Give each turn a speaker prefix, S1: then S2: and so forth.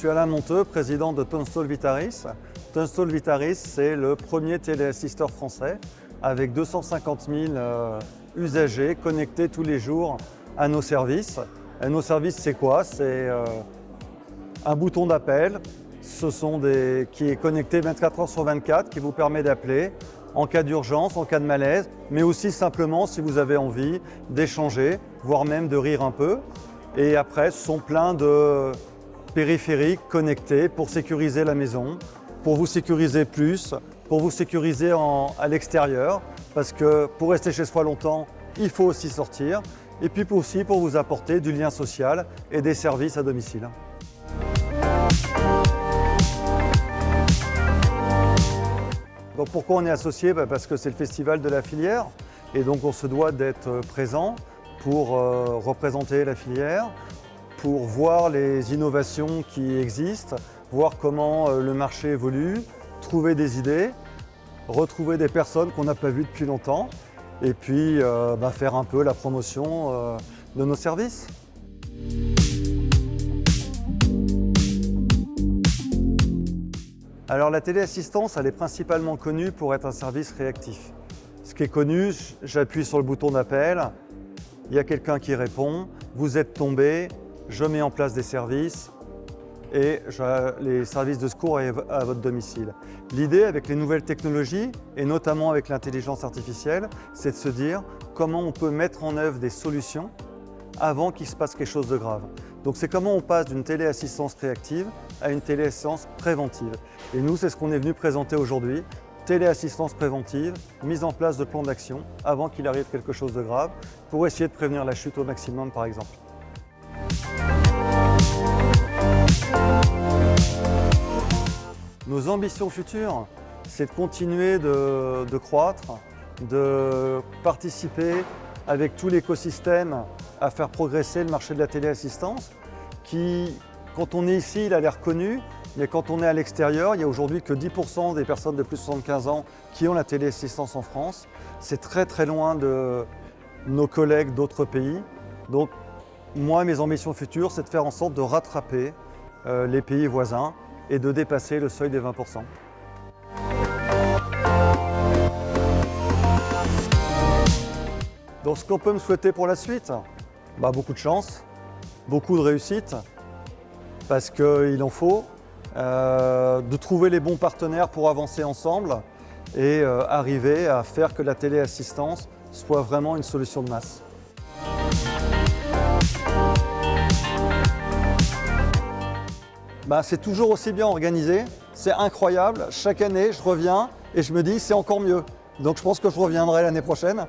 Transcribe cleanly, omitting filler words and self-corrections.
S1: suis Alain Monteux, président de Tunstall Vitaris. Tunstall Vitaris, c'est le premier téléassisteur français avec 250 000 usagers connectés tous les jours à nos services. Et nos services, c'est quoi? C'est un bouton d'appel qui est connecté 24 heures sur 24, qui vous permet d'appeler en cas d'urgence, en cas de malaise, mais aussi simplement si vous avez envie d'échanger, voire même de rire un peu. Et après, ce sont plein de périphériques connectés pour sécuriser la maison, pour vous sécuriser plus, pour vous sécuriser à l'extérieur, parce que pour rester chez soi longtemps, il faut aussi sortir, et puis aussi pour vous apporter du lien social et des services à domicile. Donc pourquoi on est associé? Parce que c'est le festival de la filière, et donc on se doit d'être présent pour représenter la filière, pour voir les innovations qui existent, voir comment le marché évolue, trouver des idées, retrouver des personnes qu'on n'a pas vues depuis longtemps et puis faire un peu la promotion de nos services. Alors la téléassistance, elle est principalement connue pour être un service réactif. Ce qui est connu, j'appuie sur le bouton d'appel, il y a quelqu'un qui répond, vous êtes tombé, je mets en place des services et les services de secours arrivent à votre domicile. L'idée avec les nouvelles technologies et notamment avec l'intelligence artificielle, c'est de se dire comment on peut mettre en œuvre des solutions avant qu'il se passe quelque chose de grave. Donc c'est comment on passe d'une téléassistance réactive à une téléassistance préventive. Et nous, c'est ce qu'on est venu présenter aujourd'hui. Téléassistance préventive, mise en place de plans d'action avant qu'il arrive quelque chose de grave pour essayer de prévenir la chute au maximum par exemple. Nos ambitions futures, c'est de continuer de croître, de participer avec tout l'écosystème à faire progresser le marché de la téléassistance qui, quand on est ici, il a l'air connu, mais quand on est à l'extérieur, il n'y a aujourd'hui que 10% des personnes de plus de 75 ans qui ont la téléassistance en France. C'est très très loin de nos collègues d'autres pays. Donc moi, mes ambitions futures, c'est de faire en sorte de rattraper les pays voisins et de dépasser le seuil des 20%. Donc ce qu'on peut me souhaiter pour la suite, beaucoup de chance, beaucoup de réussite, parce qu'il en faut, de trouver les bons partenaires pour avancer ensemble et arriver à faire que la téléassistance soit vraiment une solution de masse. C'est toujours aussi bien organisé, c'est incroyable. Chaque année, je reviens et je me dis c'est encore mieux. Donc je pense que je reviendrai l'année prochaine.